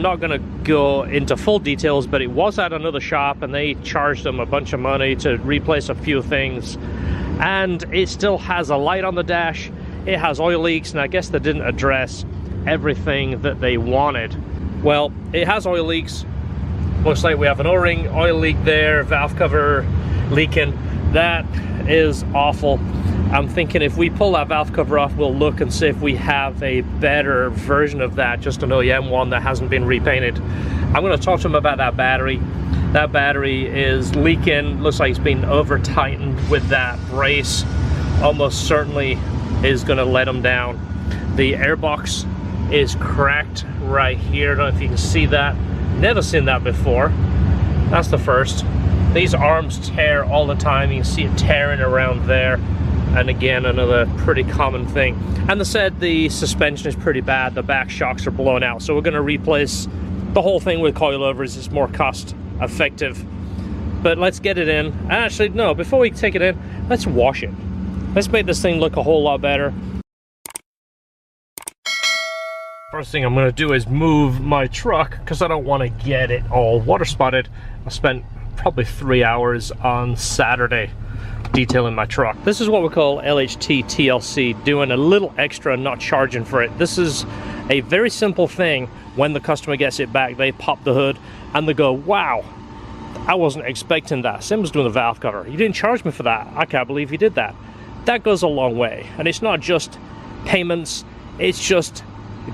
I'm not going to go into full details, but it was at another shop and they charged them a bunch of money to replace a few things. And it still has a light on the dash. It has oil leaks, and I guess they didn't address everything that they wanted. Well, it has oil leaks. Looks like we have an O-ring oil leak there, valve cover leaking. That is awful. I'm thinking if we pull that valve cover off, we'll look and see if we have a better version of that, just an OEM one that hasn't been repainted. I'm going to talk to them about that battery. That battery is leaking. Looks like it's been over tightened with that brace. Almost certainly is going to let them down. The airbox is cracked right here. I don't know if you can see that. Never seen that before. That's the first. These arms tear all the time. You can see it tearing around there. And again, another pretty common thing. And they said the suspension is pretty bad. The back shocks are blown out. So we're going to replace the whole thing with coilovers. It's more cost effective. But let's get it in. Actually, no, before we take it in, let's wash it. Let's make this thing look a whole lot better. First thing I'm going to do is move my truck because I don't want to get it all water spotted. I spent probably 3 hours on Saturday detailing my truck. This is what we call LHT TLC, doing a little extra and not charging for it. This is a very simple thing. When the customer gets it back, they pop the hood and they go, wow, I wasn't expecting that. Same as doing the valve cover. You didn't charge me for that. I can't believe you did that. That goes a long way. And it's not just payments, it's just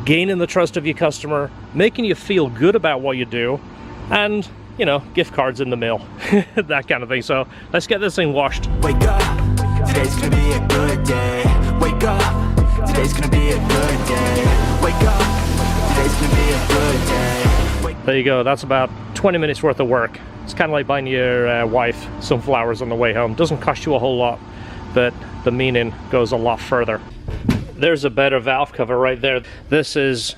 gaining the trust of your customer, making you feel good about what you do, and you know, gift cards in the mail, that kind of thing. So let's get this thing washed. Wake up, today's gonna be a good day. Wake up, today's gonna be a good day. Wake up, today's gonna be a good day. There you go, that's about 20 minutes worth of work. It's kind of like buying your wife some flowers on the way home. Doesn't cost you a whole lot, but the meaning goes a lot further. There's a better valve cover right there. This is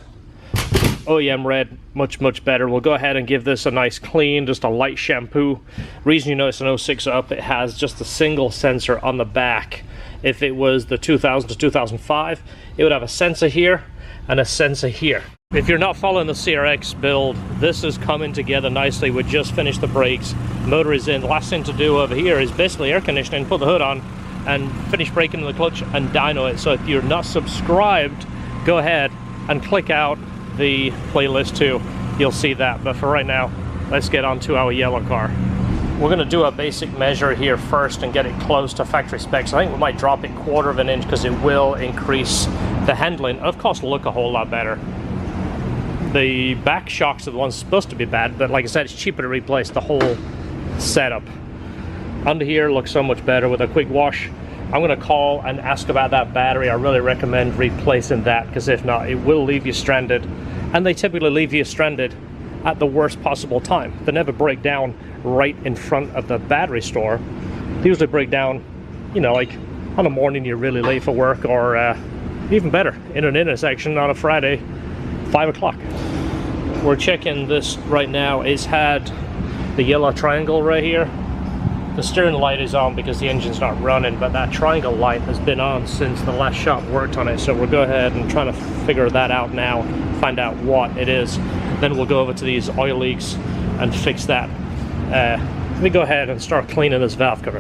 OEM red, much better. We'll go ahead and give this a nice clean, just a light shampoo. Reason you know it's an 06 up, it has just a single sensor on the back. If it was the 2000 to 2005, it would have a sensor here and a sensor here. If you're not following the CRX build, this is coming together nicely. We just finished the brakes, motor is in. The last thing to do over here is basically air conditioning, put the hood on and finish braking in the clutch and dyno it. So if you're not subscribed, go ahead and click out the playlist too. You'll see that. But for right now, let's get on to our yellow car. We're going to do a basic measure here first and get it close to factory specs. I think we might drop it 1/4 of an inch because it will increase the handling and of course look a whole lot better. The back shocks are the ones supposed to be bad, but like I said, it's cheaper to replace the whole setup. Under here looks so much better with a quick wash. I'm going to call and ask about that battery. I really recommend replacing that because if not, it will leave you stranded. And they typically leave you stranded at the worst possible time. They never break down right in front of the battery store. They usually break down, you know, like on a morning you're really late for work, or even better, in an intersection on a Friday, 5 o'clock. We're checking this right now. It's had the yellow triangle right here. The steering light is on because the engine's not running, but that triangle light has been on since the last shop worked on it. So we'll go ahead and try to figure that out now, find out what it is. Then we'll go over to these oil leaks and fix that. Let me go ahead and start cleaning this valve cover.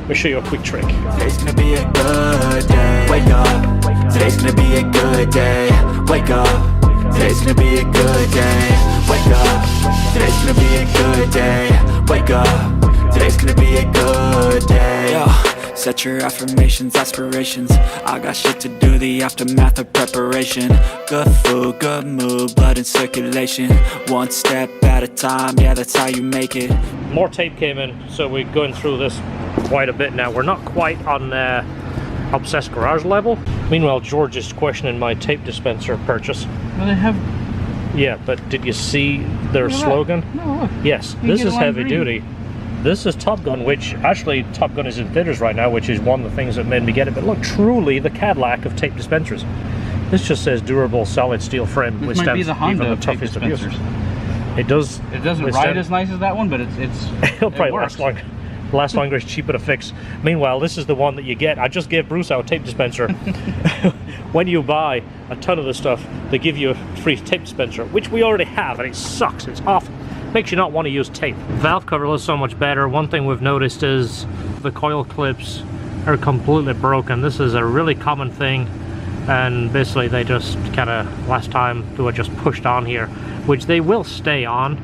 Let me show you a quick trick. Today's gonna be a good day. Wake up, today's gonna be a good day. Wake up, today's gonna be a good day. Wake up, today's gonna be a good day. Wake up, today's gonna be a good day. Yo, set your affirmations, aspirations. I got shit to do, the aftermath of preparation. Good food, good mood, blood in circulation. One step at a time, yeah, that's how you make it. More tape came in, so we're going through this quite a bit now. We're not quite on Obsessed Garage level. Meanwhile, George is questioning my tape dispenser purchase. Well, they have... Yeah, but did you see their slogan? No, look. Yes, this is heavy duty. This is Top Gun, which actually Top Gun is in theaters right now, which is one of the things that made me get it. But look, truly the Cadillac of tape dispensers. This just says durable solid steel frame. This might be the Honda even the of tape toughest dispensers. It does. It doesn't ride as nice as that one, but it'll probably last long. Last longer, is cheaper to fix. Meanwhile, this is the one that you get. I just gave Bruce our tape dispenser when you buy a ton of this stuff, they give you a free tape dispenser, which we already have, and it sucks. It's awful. Makes you not want to use tape. Valve cover looks so much better. One thing we've noticed is the coil clips are completely broken. This is a really common thing, and basically they just kind of, last time they were just pushed on here, which they will stay on.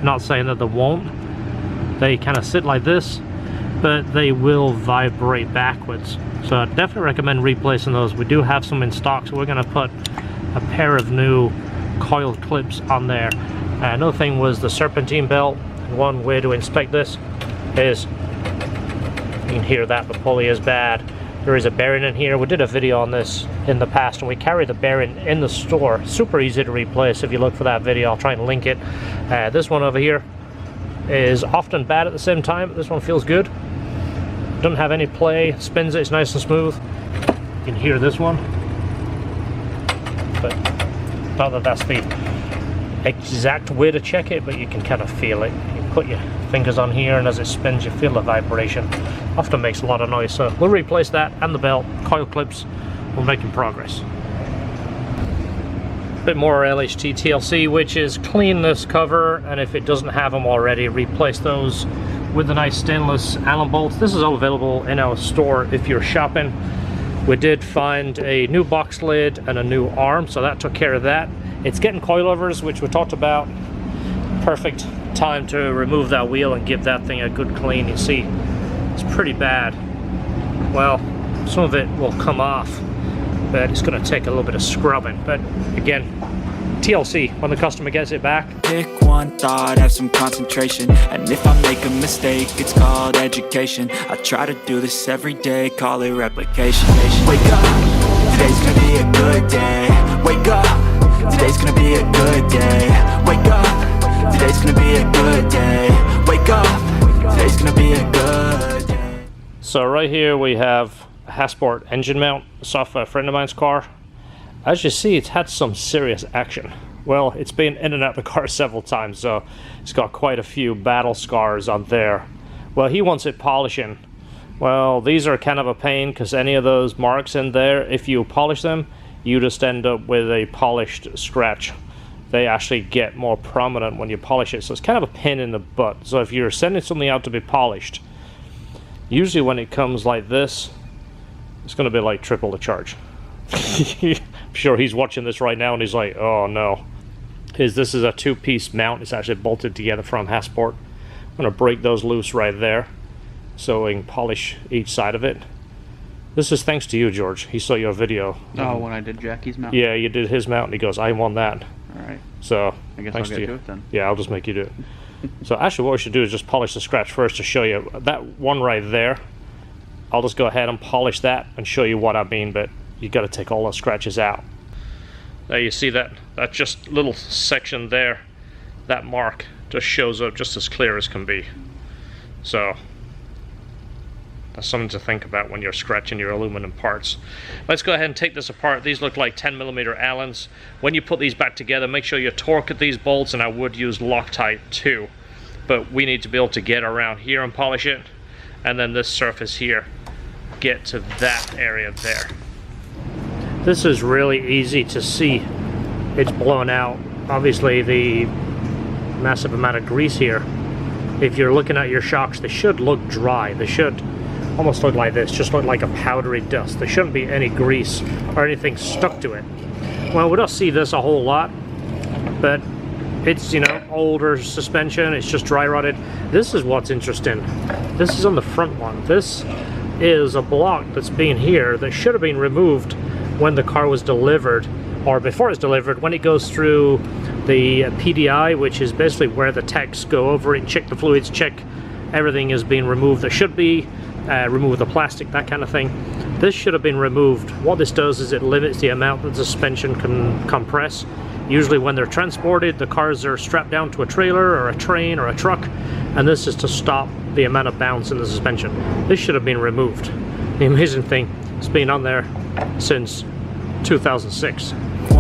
Not saying that they won't. They kind of sit like this, but they will vibrate backwards. So I definitely recommend replacing those. We do have some in stock, so we're going to put a pair of new coil clips on there. Another thing was the serpentine belt. One way to inspect this is, you can hear that the pulley is bad. There is a bearing in here. We did a video on this in the past, and we carry the bearing in the store. Super easy to replace. If you look for that video, I'll try and link it. This one over here is often bad at the same time, but this one feels good. Doesn't have any play, spins it, it's nice and smooth. You can hear this one, but not that that's the exact way to check it, but you can kind of feel it. You put your fingers on here, and as it spins you feel the vibration. Often makes a lot of noise, so we'll replace that and the belt, coil clips. We're making progress. Bit more LHT TLC, which is clean this cover, and if it doesn't have them already, replace those with the nice stainless Allen bolts. This is all available in our store if you're shopping. We did find a new box lid and a new arm, so that took care of that. It's getting coilovers, which we talked about. Perfect time to remove that wheel and give that thing a good clean. You see, it's pretty bad. Well, some of it will come off, but it's going to take a little bit of scrubbing. But again, TLC, when the customer gets it back. Pick one thought, have some concentration, and if I make a mistake, it's called education. I try to do this every day, call it replication. Wake up, today's gonna be a good day. Wake up, today's gonna be a good day. Wake up, today's gonna be a good day. Wake up, today's gonna be a good day. So right here we have a Hasport engine mount. It's off a friend of mine's car. As you see, it's had some serious action. Well, it's been in and out of the car several times, so it's got quite a few battle scars on there. Well, he wants it polishing. Well, these are kind of a pain, because any of those marks in there, if you polish them, you just end up with a polished scratch. They actually get more prominent when you polish it, so it's kind of a pain in the butt. So if you're sending something out to be polished, usually when it comes like this, it's going to be like triple the charge. I'm sure he's watching this right now and he's like, oh no. This is a two-piece mount. It's actually bolted together from Hasport. I'm going to break those loose right there so we can polish each side of it. This is thanks to you, George. He saw your video. Oh, when I did Jackie's mount? Yeah, you did his mount and he goes, I want that. Alright. So, I guess thanks I'll to get you. to it then. Yeah, I'll just make you do it. So actually what we should do is just polish the scratch first to show you. That one right there, I'll just go ahead and polish that and show you what I mean, but you got to take all the scratches out. There you see that just little section there, that mark just shows up just as clear as can be. So that's something to think about when you're scratching your aluminum parts. Let's go ahead and take this apart. These look like 10mm Allens. When you put these back together, make sure you torque at these bolts, and I would use Loctite too. But we need to be able to get around here and polish it, and then this surface here, get to that area there. This is really easy to see. It's blown out. Obviously the massive amount of grease here. If you're looking at your shocks, they should look dry. They should almost look like this, just look like a powdery dust. There shouldn't be any grease or anything stuck to it. Well, we don't see this a whole lot, but it's, you know, older suspension, it's just dry rotted. This is what's interesting. This is on the front one. This is a block that's been here that should have been removed when the car was delivered, or before it's delivered, when it goes through the PDI, which is basically where the techs go over it and check the fluids, check everything is being removed that should be, remove the plastic, that kind of thing. This should have been removed. What this does is it limits the amount that the suspension can compress. Usually when they're transported, the cars are strapped down to a trailer or a train or a truck, and this is to stop the amount of bounce in the suspension. This should have been removed. The amazing thing, it's been on there since 2006.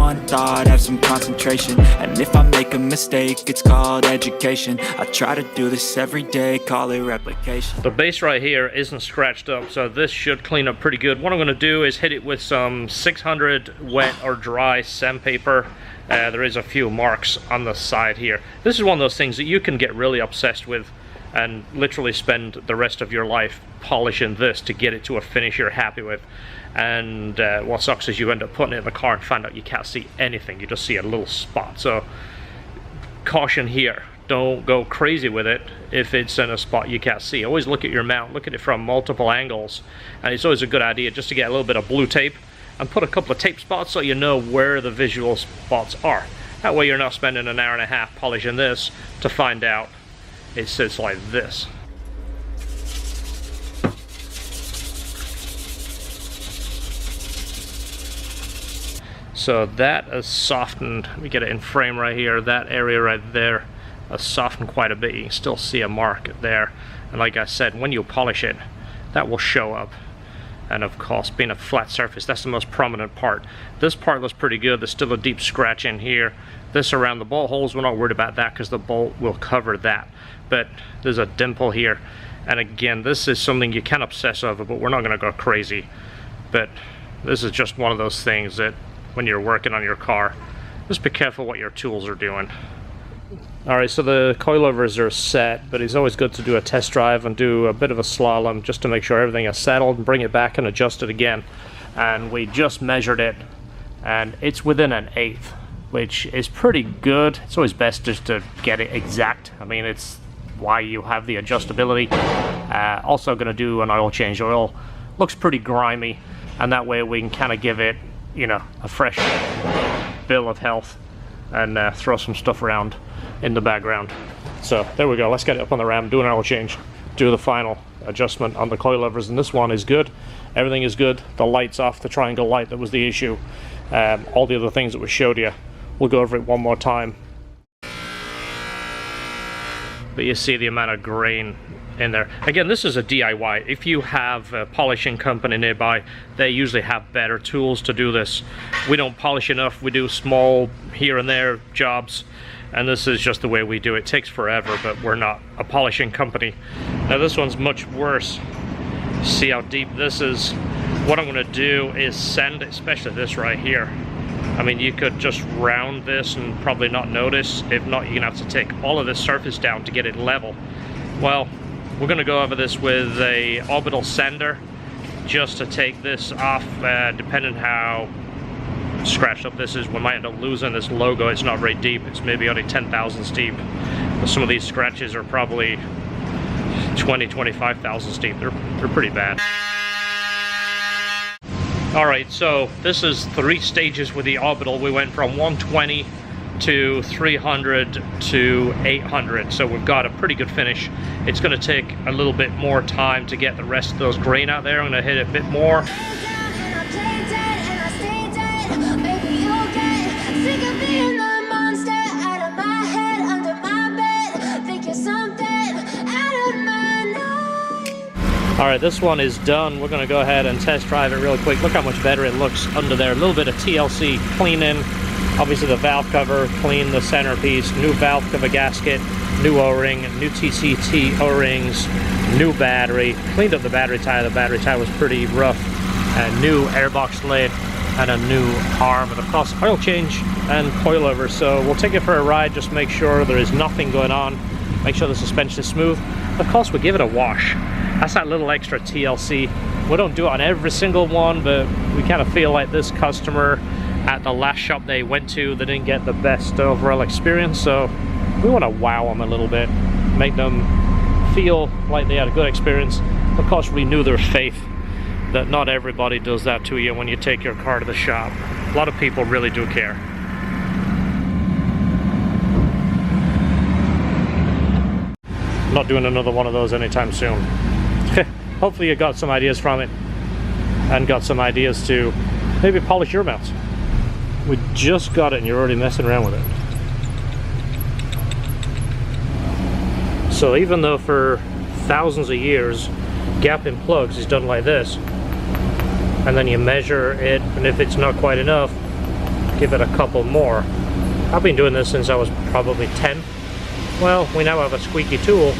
one thought, have some concentration. And if I make a mistake, it's called education. I try to do this every day, call it replication. The base right here isn't scratched up, so this should clean up pretty good. What I'm going to do is hit it with some 600 wet or dry sandpaper. There is a few marks on the side here. This is one of those things that you can get really obsessed with and literally spend the rest of your life polishing this to get it to a finish you're happy with. And what sucks is you end up putting it in the car and find out you can't see anything. You just see a little spot. So caution here. Don't go crazy with it if it's in a spot you can't see. Always look at your mount, look at it from multiple angles. And it's always a good idea just to get a little bit of blue tape and put a couple of tape spots so you know where the visual spots are. That way you're not spending an hour and a half polishing this to find out it sits like this. So that is softened. We get it in frame right here. That area right there is softened quite a bit. You can still see a mark there. And like I said, when you polish it, that will show up. And of course, being a flat surface, that's the most prominent part. This part looks pretty good. There's still a deep scratch in here. This around the bolt holes, we're not worried about that because the bolt will cover that. But there's a dimple here. And again, this is something you can obsess over, but we're not going to go crazy. But this is just one of those things that when you're working on your car, just be careful what your tools are doing. Alright, so the coilovers are set, but it's always good to do a test drive and do a bit of a slalom just to make sure everything is settled and bring it back and adjust it again. And we just measured it, and it's within an eighth, which is pretty good. It's always best just to get it exact. I mean, it's why you have the adjustability. Also going to do an oil change. Oil looks pretty grimy, and that way we can kind of give it, you know, a fresh bill of health and throw some stuff around in the background. So there we go. Let's get it up on the ram, do an oil change, do the final adjustment on the coilovers, and this one is good. Everything is good. The light's off, the triangle light that was the issue. All the other things that we showed you, we'll go over it one more time. But you see the amount of grain in there. Again, this is a DIY. If you have a polishing company nearby, they usually have better tools to do this. We don't polish enough. We do small here and there jobs, and this is just the way we do it. It takes forever, but we're not a polishing company. Now this one's much worse. See how deep this is? What I'm going to do is sand, especially this right here. I mean, you could just round this and probably not notice. If not, you're gonna have to take all of this surface down to get it level. Well, we're gonna go over this with a orbital sander just to take this off. Depending how scratched up this is, we might end up losing this logo. It's not very deep. It's maybe only 10 thousandths deep. But some of these scratches are probably 20-25 thousandths deep. They're pretty bad. Alright, so this is 3 stages with the orbital. We went from 120 to 300 to 800, so we've got a pretty good finish. It's going to take a little bit more time to get the rest of those grain out there. I'm going to hit it a bit more. Alright, this one is done. We're going to go ahead and test drive it real quick. Look how much better it looks under there. A little bit of TLC cleaning. Obviously the valve cover, clean the centerpiece, new valve cover gasket, new O-ring, new TCT O-rings, new battery. Cleaned up the battery tie. The battery tie was pretty rough. A new airbox lid and a new arm. And of course, oil change and coilover. So we'll take it for a ride. Just make sure there is nothing going on. Make sure the suspension is smooth. Of course, we'll give it a wash. That's that little extra TLC. We don't do it on every single one, but we kind of feel like this customer at the last shop they went to, they didn't get the best overall experience, so we want to wow them a little bit, make them feel like they had a good experience. Of course, renew their faith that not everybody does that to you when you take your car to the shop. A lot of people really do care. Not doing another one of those anytime soon. Hopefully you got some ideas from it and got some ideas to maybe polish your mounts. We just got it and you're already messing around with it. So even though for thousands of years gap in plugs is done like this, and then you measure it, and if it's not quite enough, give it a couple more. I've been doing this since I was probably 10. Well, we now have a squeaky tool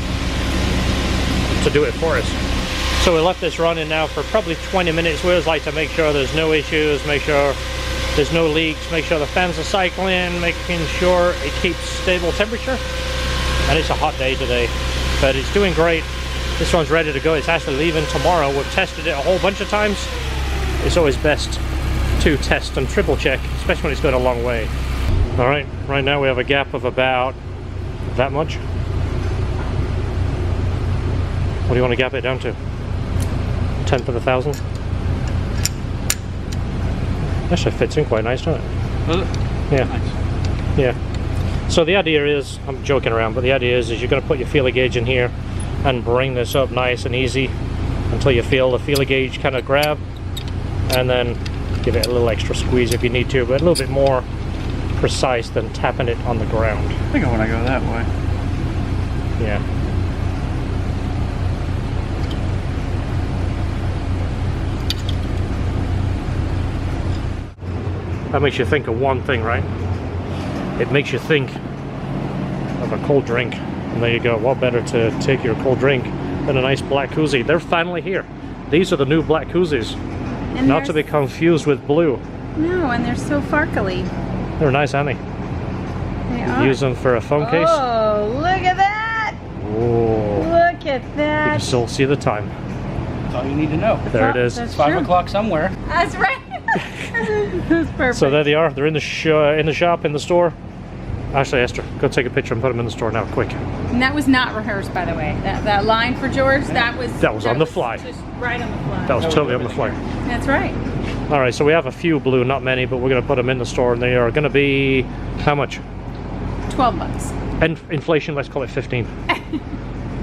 to do it for us. So we left this running now for probably 20 minutes. We always like to make sure there's no issues, make sure there's no leaks, make sure the fans are cycling, making sure it keeps stable temperature. And it's a hot day today, but it's doing great. This one's ready to go. It's actually leaving tomorrow. We've tested it a whole bunch of times. It's always best to test and triple check, especially when it's going a long way. All right, right now we have a gap of about that much. What do you want to gap it down to? 10th of a thousand? Actually fits in quite nice, doesn't it? Does it? Yeah. Nice. Yeah. So the idea is, I'm joking around, but the idea is you're going to put your feeler gauge in here and bring this up nice and easy until you feel the feeler gauge kind of grab, and then give it a little extra squeeze if you need to, but a little bit more precise than tapping it on the ground. I think I want to go that way. Yeah. That makes you think of one thing, right? It makes you think of a cold drink. And there you go. What better to take your cold drink than a nice black Koozie? They're finally here. These are the new black Koozies. And Not to be confused with blue. No, and they're so farkly. They're nice, aren't they? They are. Use them for a phone case. Oh, look at that! Oh. Look at You can that! still see the time. That's all you need to know. There it is. That's It's 5 true. o'clock somewhere. That's right. That's perfect. So there they are. They're in the shop, in the store. Actually, Esther, go take a picture and put them in the store now, quick. And that was not rehearsed, by the way. That line for George, that was on the fly. Just right on the fly. That was totally on the fly. That's right. All right, so we have a few blue, not many, but we're going to put them in the store, and they are going to be how much? $12. And inflation, let's call it 15.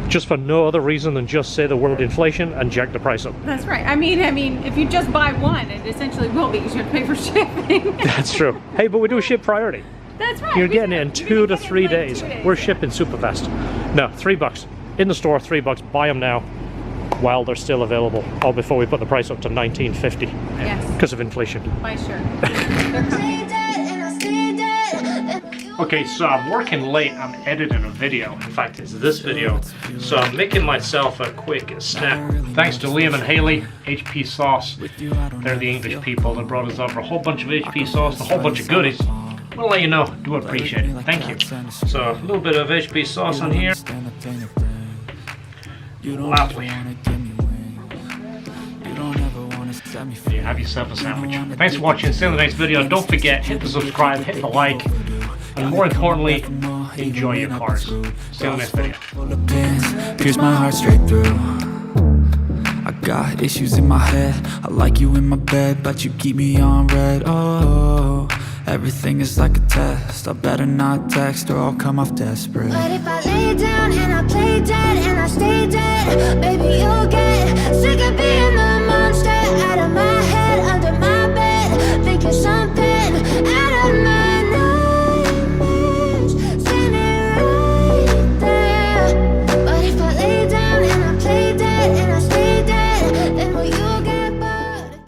Just for no other reason than just say the word inflation and jack the price up. That's right. I mean, if you just buy one, it essentially will be. You should pay for shipping. That's true. Hey, but we do ship priority. That's right. You're we getting do. it in You're 2 gonna to get it 3 in like days. 2 days. We're shipping super fast. No, $3 in the store, $3. Buy them now while they're still available, or before we put the price up to $19.50 Yes. because of inflation. Buy sure. They're coming. Okay, so I'm working late. I'm editing a video. In fact, it's this video. So I'm making myself a quick snack. Thanks to Liam and Haley, HP Sauce. They're the English people that brought us over a whole bunch of HP sauce and a whole bunch of goodies. We'll let you know. Do appreciate it. Thank you. So a little bit of HP sauce on here. Lovely. You have yourself a sandwich. Thanks for watching. See you in the next video. Don't forget, hit the subscribe, hit the like, and more importantly, enjoy your cars. See you in the next video. Pierce my heart straight through. I got issues in my head. I like you in my bed, but you keep me on red. Oh, everything is like a test. I better not text or I'll come off desperate. But if I lay down and I play dead and I stay dead, baby, you'll get